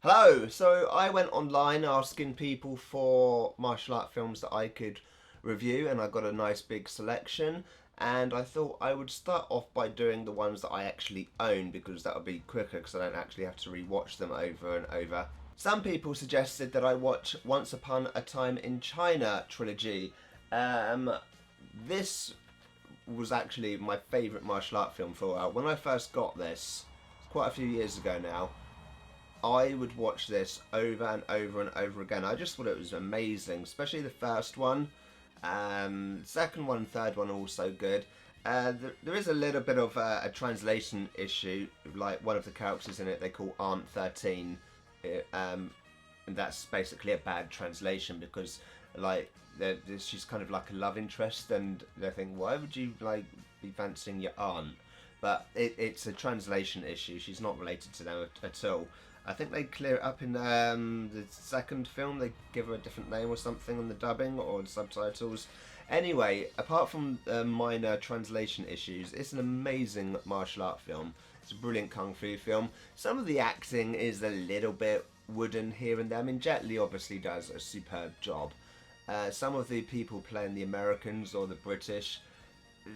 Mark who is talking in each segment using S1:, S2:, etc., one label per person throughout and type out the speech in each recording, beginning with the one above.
S1: Hello! So I went online asking people for martial art films that I could review, and I got a nice big selection. And I thought I would start off by doing the ones that I actually own, because that would be quicker because I don't actually have to rewatch them over and over. Some people suggested that I watch Once Upon a Time in China trilogy. This was actually my favourite martial art film for a while. When I first got this, it's quite a few years ago now, I would watch this over and over and over again. I just thought it was amazing, especially the first one. Second one and third one also good. There is a little bit of a translation issue. Like, one of the characters in it they call Aunt 13, and that's basically a bad translation because, like, she's kind of like a love interest, and they think, why would you like be fancying your aunt? But it's a translation issue. She's not related to them at all. I think they clear it up in the second film. They give her a different name or something on the dubbing or the subtitles. Anyway, apart from minor translation issues, it's an amazing martial art film. It's a brilliant kung fu film. Some of the acting is a little bit wooden here and there. I mean, Jet Li obviously does a superb job. Some of the people playing the Americans or the British,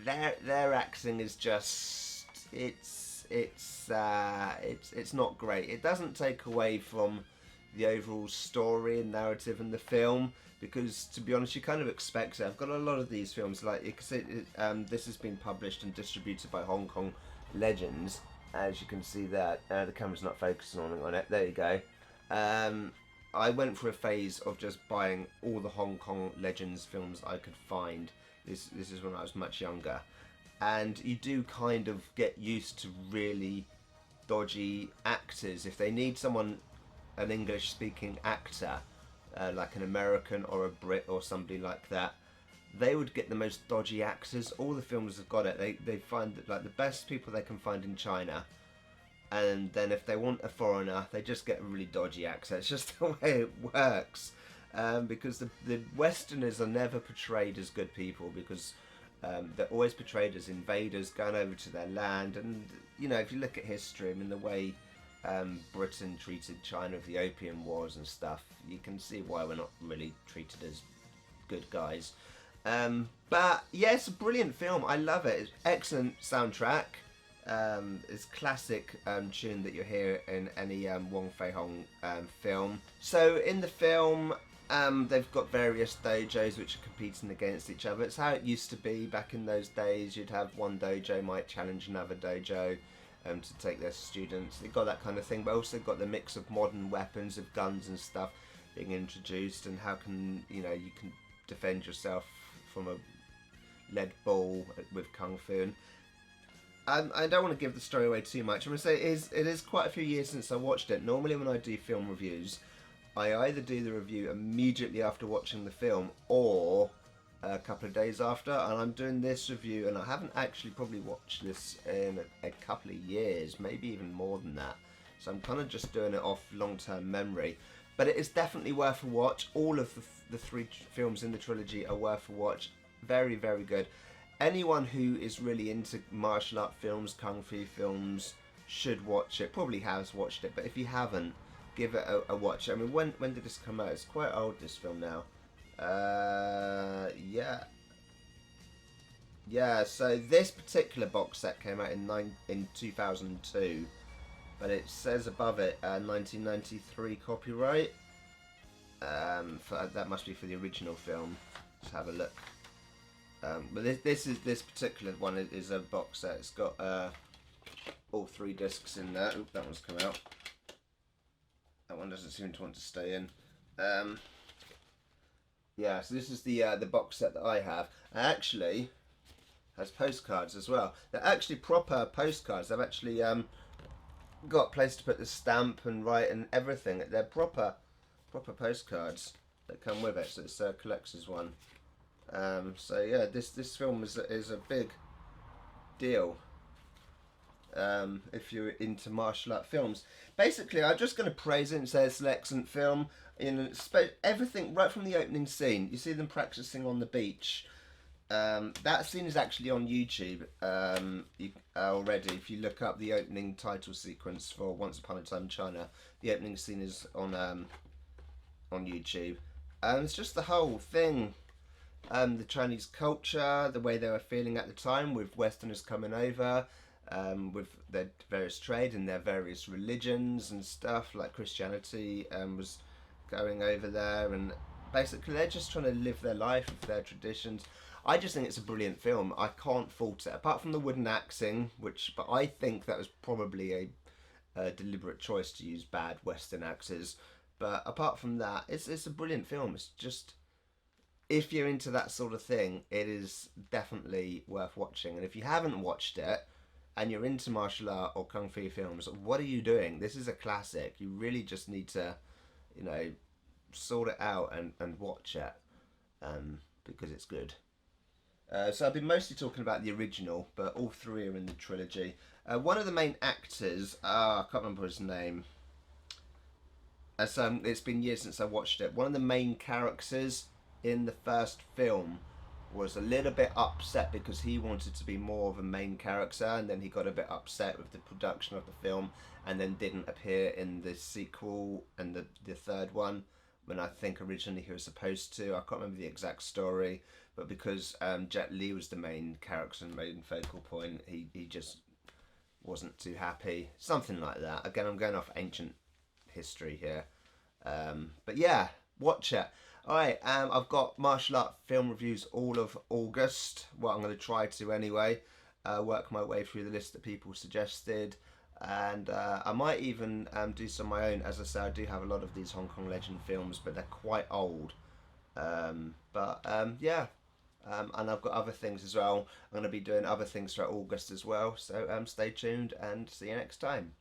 S1: their acting is just it's not great. It doesn't take away from the overall story and narrative in the film, because to be honest, you kind of expect it. I've got a lot of these films, like you can see, this has been published and distributed by Hong Kong Legends, as you can see there. The camera's not focusing on it. There you go. I went through a phase of just buying all the Hong Kong Legends films I could find. This is when I was much younger. And you do kind of get used to really dodgy actors. If they need someone, an English-speaking actor, like an American or a Brit or somebody like that, they would get the most dodgy actors. All the films have got it. They find that, like, the best people they can find in China, and then if they want a foreigner, they just get a really dodgy actor. It's just the way it works, because the Westerners are never portrayed as good people, because they're always portrayed as invaders going over to their land. And you know, if you look at history, I mean, the way Britain treated China with the Opium Wars and stuff, you can see why we're not really treated as good guys. But yeah, it's a brilliant film. I love it. It's excellent soundtrack. It's classic tune that you hear in any Wong Fei-hung film. So in the film, they've got various dojos which are competing against each other. It's how it used to be back in those days. You'd have one dojo might challenge another dojo to take their students. They've got that kind of thing, but also got the mix of modern weapons, of guns and stuff being introduced, and how can you can defend yourself from a lead ball with kung fu. And I don't want to give the story away too much. I'm going to say it is quite a few years since I watched it. Normally when I do film reviews, I either do the review immediately after watching the film or a couple of days after, and I'm doing this review, and I haven't actually probably watched this in a couple of years, maybe even more than that. So I'm kind of just doing it off long-term memory. But it is definitely worth a watch. All of the three films in the trilogy are worth a watch. Very, very good. Anyone who is really into martial art films, kung fu films, should watch it. Probably has watched it, but if you haven't, give it a watch. I mean, when did this come out? It's quite old, this film now. Yeah, so this particular box set came out in 2002, but it says above it 1993 copyright. That must be for the original film. Let's have a look. But this particular one is a box set. It's got all three discs in there. Oop, that one's come out. That one doesn't seem to want to stay in. Yeah, so this is the box set that I have. It actually has postcards as well. They're actually proper postcards. They've actually got a place to put the stamp and write and everything. They're proper postcards that come with it. So it's a collector's one. So yeah, this film is a big deal. If you're into martial art films, basically, I'm just going to praise it and say it's an excellent film. Everything right from the opening scene. You see them practicing on the beach. That scene is actually on YouTube already. If you look up the opening title sequence for Once Upon a Time in China, the opening scene is on YouTube. It's just the whole thing, the Chinese culture, the way they were feeling at the time with Westerners coming over, with their various trade and their various religions and stuff, like Christianity was going over there, and basically they're just trying to live their life with their traditions. I just think it's a brilliant film. I can't fault it, apart from the wooden axing, but I think that was probably a deliberate choice to use bad Western axes. But apart from that, it's a brilliant film. It's just, if you're into that sort of thing, it is definitely worth watching. And if you haven't watched it, and you're into martial art or kung fu films, what are you doing? This is a classic. You really just need to, sort it out and watch it, because it's good. So I've been mostly talking about the original, but all three are in the trilogy. One of the main actors, I can't remember his name. So it's been years since I watched it. One of the main characters in the first film was a little bit upset because he wanted to be more of a main character, and then he got a bit upset with the production of the film, and then didn't appear in the sequel and the third one, when I think originally he was supposed to. I can't remember the exact story, but because Jet Li was the main character and main focal point, he just wasn't too happy. Something like that. Again, I'm going off ancient history here. But yeah, watch it. Alright, I've got martial art film reviews all of August. Well, I'm going to try to anyway. Work my way through the list that people suggested. And I might even do some of my own. As I say, I do have a lot of these Hong Kong legend films, but they're quite old. Yeah. And I've got other things as well. I'm going to be doing other things throughout August as well. So stay tuned and see you next time.